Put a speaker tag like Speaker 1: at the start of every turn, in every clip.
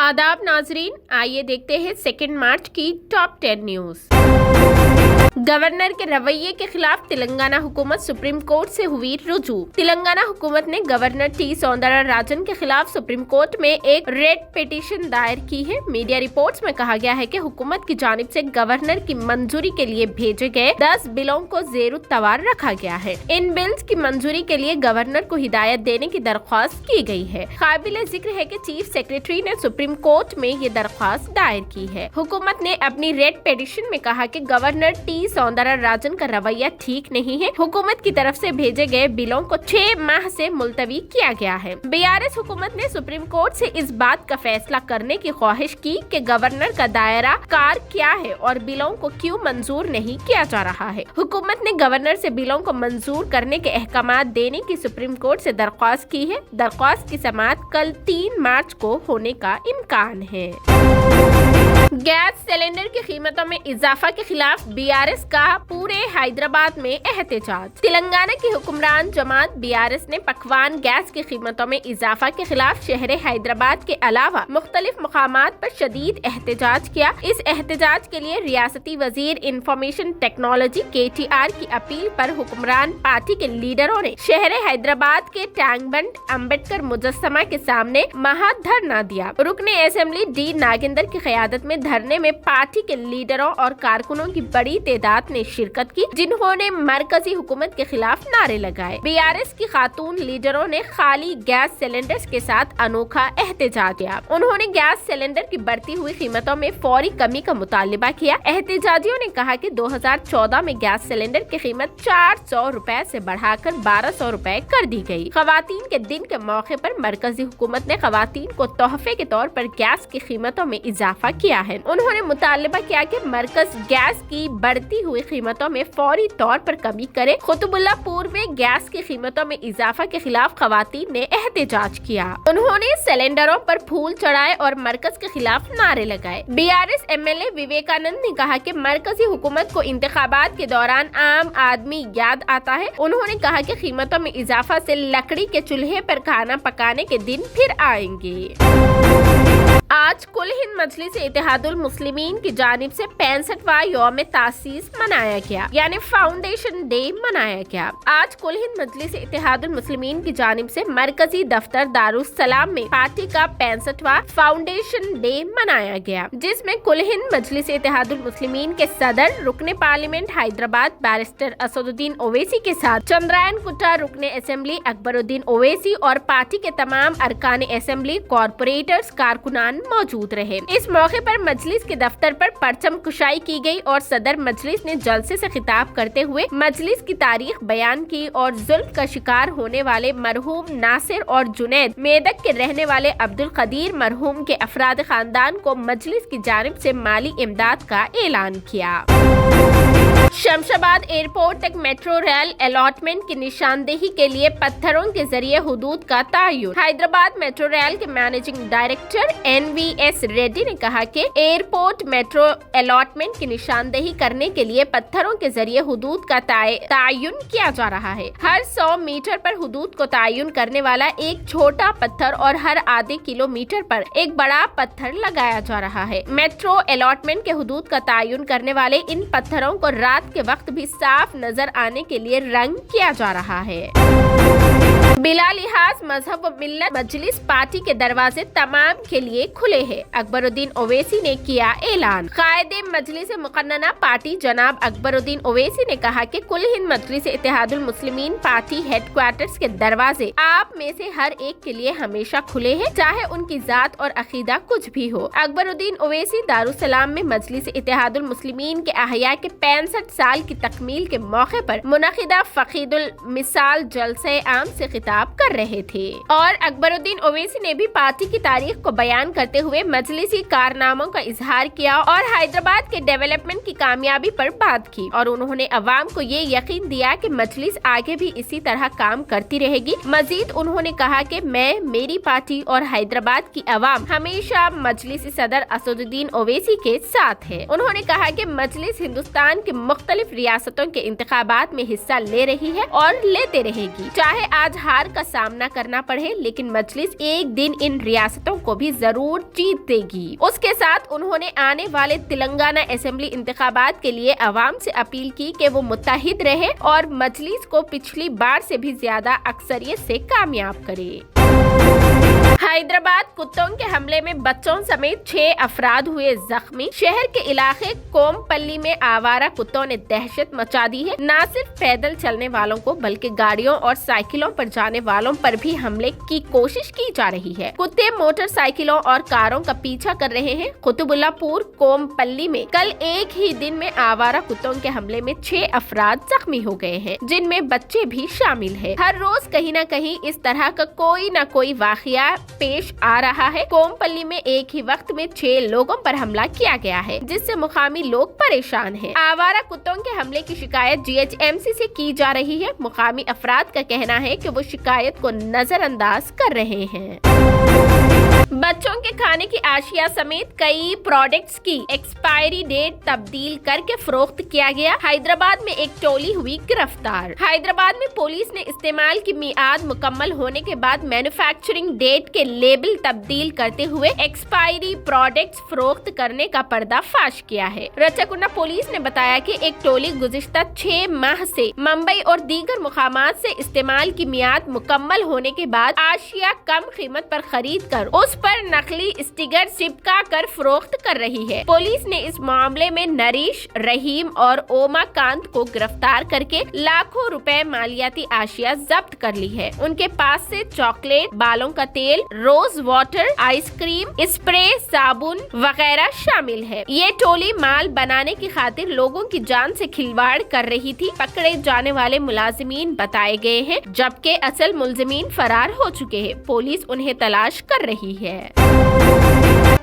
Speaker 1: आदाब नाजरीन, आइए देखते हैं 2 मार्च की टॉप 10 न्यूज। गवर्नर के रवैये के खिलाफ तेलंगाना हुकूमत सुप्रीम कोर्ट से हुई रुजू। तेलंगाना हुकूमत ने गवर्नर टी सौंदरराजन के खिलाफ सुप्रीम कोर्ट में एक रेड पिटीशन दायर की है। मीडिया रिपोर्ट्स में कहा गया है कि हुकूमत की जानिब से गवर्नर की मंजूरी के लिए भेजे गए 10 बिलों को ज़ेर तवार रखा गया है। इन बिल्स की मंजूरी के लिए गवर्नर को हिदायत देने की दरख्वास्त की गई है। काबिल जिक्र है कि चीफ सेक्रेटरी ने सुप्रीम कोर्ट में ये दरख्वास्त दायर की है। हुकूमत ने अपनी रेड पिटीशन में कहा कि गवर्नर टी सौंदरराजन का रवैया ठीक नहीं है। हुकूमत की तरफ से भेजे गए बिलों को 6 माह से मुलतवी किया गया है। बीआरएस हुकूमत ने सुप्रीम कोर्ट से इस बात का फैसला करने की ख्वाहिश की कि गवर्नर का दायरा कार क्या है और बिलों को क्यों मंजूर नहीं किया जा रहा है। हुकूमत ने गवर्नर से बिलों को मंजूर करने के अहकामात देने की सुप्रीम कोर्ट से दरख्वास्त की है। दरख्वास्त की समाअत कल 3 मार्च को होने का इम्कान है। गैस सिलेंडर की कीमतों में इजाफा के खिलाफ बीआरएस का पूरे हैदराबाद में एहतजाज। तेलंगाना की हुक्मरान जमात बीआरएस ने पकवान गैस की कीमतों में इजाफा के खिलाफ शहर हैदराबाद के अलावा मुख्तलिफ मकामात पर शदीद एहतजाज किया। इस एहतजाज के लिए रियासती वजीर इंफॉर्मेशन टेक्नोलॉजी KTR की अपील पर हुक्मरान पार्टी के लीडरों ने शहर हैदराबाद के टैंक बंड अम्बेडकर मुजस्समा के सामने महाधरना दिया। रुकने असेंबली डी नागेंद्र की क़यादत में धरने में पार्टी के लीडरों और कारकुनों की बड़ी तादाद ने शिरकत की, जिन्होंने मरकजी हुकूमत के खिलाफ नारे लगाए। बीआरएस की खातून लीडरों ने खाली गैस सिलेंडर्स के साथ अनोखा एहतजाज किया। उन्होंने गैस सिलेंडर की बढ़ती हुई कीमतों में फौरी कमी का मुतालबा किया। एहतजाजियों ने कहा कि 2014 में गैस सिलेंडर की कीमत 400 रुपए से बढ़ाकर 1200 रुपए कर दी गई। खवातीन के दिन के मौके पर मरकजी हुकूमत ने खवातीन को तोहफे के तौर पर गैस की कीमतों में इजाफा किया है। उन्होंने मुतालबा किया कि मरकज गैस की बढ़ती हुई कीमतों में फौरी तौर पर कमी करे। कुतुबुल्लाहपुर में गैस की कीमतों में इजाफा के खिलाफ खवातीन ने एहतजाज किया। उन्होंने सिलेंडरों पर फूल चढ़ाए और मरकज के खिलाफ नारे लगाए। बीआरएस MLA विवेकानंद ने कहा कि मरकजी हुकूमत को इंतखाबात के दौरान आम आदमी याद आता है। उन्होंने कहा कि कीमतों में इजाफा से लकड़ी के चूल्हे पर खाना पकाने के दिन फिर आएंगे। आज कुल हिंद मजलिस इत्तेहादुल मुस्लिमीन की जानिब से 65वां यौम तासीस मनाया गया, यानी फाउंडेशन डे मनाया गया। आज कुल हिंद मजलिस इत्तेहादुल मुस्लिमीन की जानिब से मरकजी दफ्तर दारुस सलाम में पार्टी का 65वां फाउंडेशन डे मनाया गया, जिसमें कुल हिंद मजलिस इत्तेहादुल मुस्लिमीन के सदर रुकने पार्लियामेंट हैदराबाद बैरिस्टर असदुद्दीन ओवैसी के साथ चंद्रायन कुट्टा रुकने असेंबली अकबरुद्दीन ओवैसी और पार्टी के तमाम अरकान असेंबली कॉरपोरेटर्स कारकुनान मौजूद रहे। इस मौके पर मजलिस के दफ्तर पर परचम कुशाई की गई और सदर मजलिस ने जलसे से खिताब करते हुए मजलिस की तारीख बयान की और जुल्म का शिकार होने वाले मरहूम नासिर और जुनैद मेदक के रहने वाले अब्दुल कदीर मरहूम के अफराद खानदान को मजलिस की जानिब से माली इमदाद का ऐलान किया। शमशाबाद एयरपोर्ट तक मेट्रो रेल अलॉटमेंट की निशानदेही के लिए पत्थरों के जरिए हुदूद का तयन। हैदराबाद मेट्रो रेल के मैनेजिंग डायरेक्टर NVS रेड्डी ने कहा कि एयरपोर्ट मेट्रो अलॉटमेंट की निशानदेही करने के लिए पत्थरों के जरिए हुदूद का तयन किया जा रहा है। हर 100 मीटर पर हुदूद को तयन करने वाला एक छोटा पत्थर और हर आधे किलोमीटर पर एक बड़ा पत्थर लगाया जा रहा है। मेट्रो अलॉटमेंट के हुदूद का तयन करने वाले इन पत्थरों को रात के वक्त भी साफ नजर आने के लिए रंग किया जा रहा है। बिला लिहाज मजहब व मिल्लत मजलिस पार्टी के दरवाजे तमाम के लिए खुले हैं। अकबरुद्दीन ओवैसी ने किया ऐलान। कायदे मजलिस मुकन्नना पार्टी जनाब अकबरुद्दीन ओवैसी ने कहा कि कुल हिंद मजलिस इत्तेहादुल मुस्लिमीन पार्टी हेडक्वार्टर्स के दरवाजे आप में से हर एक के लिए हमेशा खुले हैं, चाहे उनकी जात और अकीदा कुछ भी हो। अकबरुद्दीन ओवैसी दारुसलाम में मजलिस इत्तेहादुल मुस्लिमीन के अहया के 65 साल की तकमील के मौके पर मुनक़िदा फकीदुल मिसाल जलसे आम से खिताब कर रहे थे और अकबरुद्दीन ओवैसी ने भी पार्टी की तारीख को बयान करते हुए मजलिसी कारनामों का इजहार किया और हैदराबाद के डेवलपमेंट की कामयाबी पर बात की और उन्होंने अवाम को ये यकीन दिया कि मजलिस आगे भी इसी तरह काम करती रहेगी। मजीद उन्होंने कहा कि मैं, मेरी पार्टी और हैदराबाद की अवाम हमेशा मजलिसी सदर असदुद्दीन ओवैसी के साथ है। उन्होंने कहा कि मजलिस हिंदुस्तान के मुख्तलिफ रियासतों के इंतखाबात में हिस्सा ले रही है और लेते रहेगी, चाहे आज हार का सामना करना पड़े, लेकिन मजलिस एक दिन इन रियासतों को भी जरूर जीत देगी। उसके साथ उन्होंने आने वाले तेलंगाना असेंबली इंतखाबात के लिए अवाम से अपील की कि वो मुत्तहिद रहे और मजलिस को पिछली बार से भी ज्यादा अक्सरियत से कामयाब करे। हैदराबाद कुत्तों के हमले में बच्चों समेत 6 अफराद हुए जख्मी। शहर के इलाके कोमपल्ली में आवारा कुत्तों ने दहशत मचा दी है। न सिर्फ पैदल चलने वालों को बल्कि गाड़ियों और साइकिलों पर जाने वालों पर भी हमले की कोशिश की जा रही है। कुत्ते मोटरसाइकिलों और कारों का पीछा कर रहे हैं। कुतुबुल्लापुर कोमपल्ली में कल एक ही दिन में आवारा कुत्तों के हमले में 6 अफराद जख्मी हो गए हैं, जिनमें बच्चे भी शामिल है। हर रोज कहीं न कहीं इस तरह का कोई न कोई वाकया पेश आ रहा है। कोमपल्ली में एक ही वक्त में 6 लोगों पर हमला किया गया है, जिससे मुकामी लोग परेशान हैं। आवारा कुत्तों के हमले की शिकायत GHMC से की जा रही है। मुकामी अफराद का कहना है कि वो शिकायत को नजरअंदाज कर रहे हैं। बच्चों के खाने की आशिया समेत कई प्रोडक्ट्स की एक्सपायरी डेट तब्दील करके फरोख्त किया गया। हैदराबाद में एक टोली हुई गिरफ्तार। हैदराबाद में पुलिस ने इस्तेमाल की मियाद मुकम्मल होने के बाद मैन्युफैक्चरिंग डेट के लेबल तब्दील करते हुए एक्सपायरी प्रोडक्ट्स फरोख्त करने का पर्दाफाश किया है। रचकुंडा पुलिस ने बताया कि एक टोली गुज़िश्ता 6 माह से मुंबई और दीगर मुकामात से इस्तेमाल की मियाद मुकम्मल होने के बाद आशिया कम कीमत पर खरीद कर उस पर नकली स्टिकर चिपका कर फरोख्त कर रही है। पुलिस ने इस मामले में नरीश, रहीम और ओमाकांत को गिरफ्तार करके लाखों रुपए मालियाती आशिया जब्त कर ली है। उनके पास से चॉकलेट, बालों का तेल, रोज वाटर, आइसक्रीम, स्प्रे, साबुन वगैरह शामिल है। ये टोली माल बनाने की खातिर लोगों की जान से खिलवाड़ कर रही थी। पकड़े जाने वाले मुलाजिमीन बताए गए हैं, जबकि असल मुलजिमीन फरार हो चुके हैं। पुलिस उन्हें तलाश कर रही है।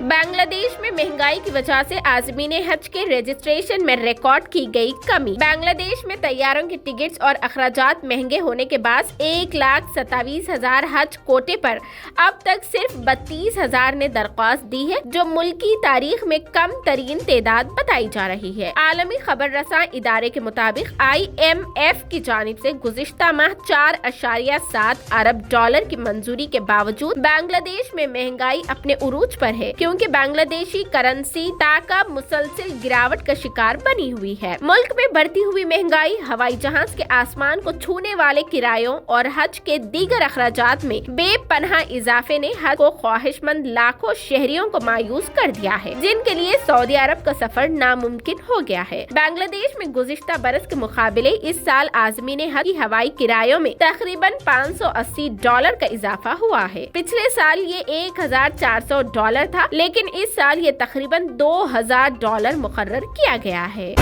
Speaker 1: बांग्लादेश में महंगाई की वजह से आज़मीन हज के रजिस्ट्रेशन में रिकॉर्ड की गई कमी। बांग्लादेश में तैयारों के टिकट्स और अखराजात महंगे होने के बाद 1,27,000 हज कोटे पर अब तक सिर्फ 32,000 ने दरख्वास्त दी है, जो मुल्क की तारीख में कम तरीन तादाद बताई जा रही है। आलमी खबर रसां इदारे के मुताबिक IMF की जानिब से गुज़िश्ता माह 4.7 अरब डॉलर की मंजूरी के बावजूद बांग्लादेश में महंगाई अपने उरूज पर है, क्योंकि बांग्लादेशी करेंसी ताका मुसलसिल गिरावट का शिकार बनी हुई है। मुल्क में बढ़ती हुई महंगाई, हवाई जहाज के आसमान को छूने वाले किरायों और हज के दीगर अखराजात में बेपनाह इजाफे ने हज को ख्वाहिशमंद लाखों शहरियों को मायूस कर दिया है, जिनके लिए सऊदी अरब का सफर नामुमकिन हो गया है। बांग्लादेश में गुज़िश्ता बरस के मुकाबले इस साल आज़मीन हज की हवाई किरायों में तकरीबन $580 का इजाफा हुआ है। पिछले साल ये $1,400 था, लेकिन इस साल ये तकरीबन $2,000 मुकर्रर किया गया है।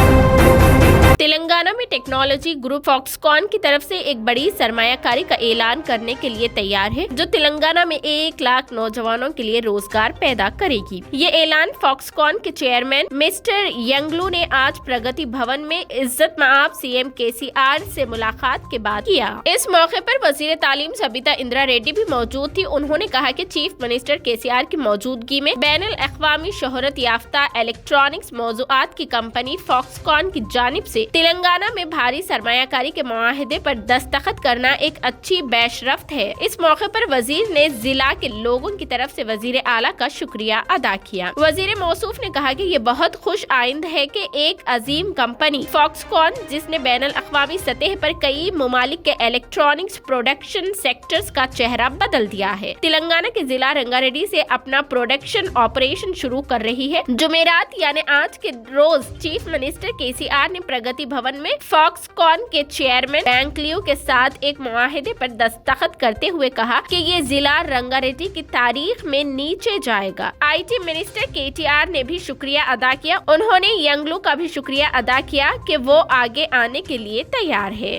Speaker 1: तेलंगाना में टेक्नोलॉजी ग्रुप फॉक्सकॉन की तरफ से एक बड़ी सरमायाकारी का ऐलान करने के लिए तैयार है, जो तेलंगाना में 1 लाख नौजवानों के लिए रोजगार पैदा करेगी। ये ऐलान फॉक्सकॉन के चेयरमैन मिस्टर यंगलू ने आज प्रगति भवन में इज्जत माब CM KCR से मुलाकात के बाद किया। इस मौके पर वजीर तालीम सबिता इंदिरा रेड्डी भी मौजूद थी। उन्होंने कहा कि चीफ मिनिस्टर KCR की मौजूदगी में बैनुल अक़वामी शोहरत याफ्ता इलेक्ट्रॉनिक्स मौज़ूआत की कंपनी फॉक्सकॉन की जानिब से तेलंगाना में भारी सरमायाकारी के मुआहदे पर दस्तखत करना एक अच्छी बैशरफ्त है। इस मौके पर वजीर ने जिला के लोगों की तरफ से वजीर आला का शुक्रिया अदा किया। वजीर मौसूफ ने कहा कि ये बहुत खुश आइंद है कि एक अजीम कंपनी फॉक्सकॉन, जिसने बैनुल अक़वामी सतह पर कई ममालिक के इलेक्ट्रॉनिक्स प्रोडक्शन सेक्टर्स का चेहरा बदल दिया है, तेलंगाना के जिला रंगारेड्डी से अपना प्रोडक्शन ऑपरेशन शुरू कर रही है। जुमेरात यानी आज के रोज चीफ मिनिस्टर KCR ने प्रगति भवन में फॉक्सकॉन के चेयरमैन बैंकलियो के साथ एक मुआहदे पर दस्तखत करते हुए कहा कि ये जिला रंगारेड्डी की तारीख में नीचे जाएगा। IT मिनिस्टर KTR ने भी शुक्रिया अदा किया। उन्होंने यंगलू का भी शुक्रिया अदा किया कि वो आगे आने के लिए तैयार है।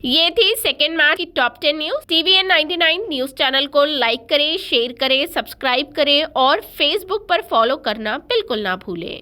Speaker 1: ये थी 2 मार्च की top 10 news. TVN 99 news channel को लाइक करें, शेयर करें, सब्सक्राइब करें और फेसबुक पर फॉलो करना बिल्कुल ना भूलें।